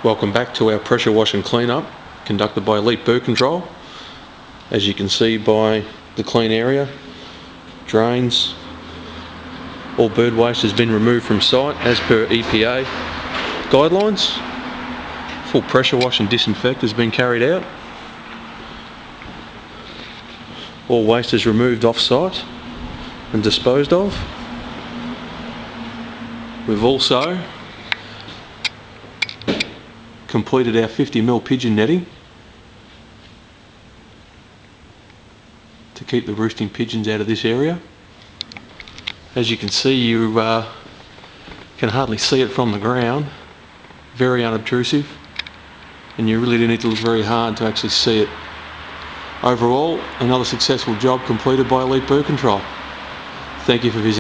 Welcome back to our pressure wash and clean up conducted by Elite Bird Control. As you can see by the clean area, drains, all bird waste has been removed from site as per EPA guidelines. Full pressure wash and disinfect has been carried out. All waste is removed off site and disposed of. We've also completed our 50mm pigeon netting to keep the roosting pigeons out of this area. As you can see, you can hardly see it from the ground, very unobtrusive, and you really do need to look very hard to actually see it. Overall, another successful job completed by Elite Bird Control. Thank you for visiting.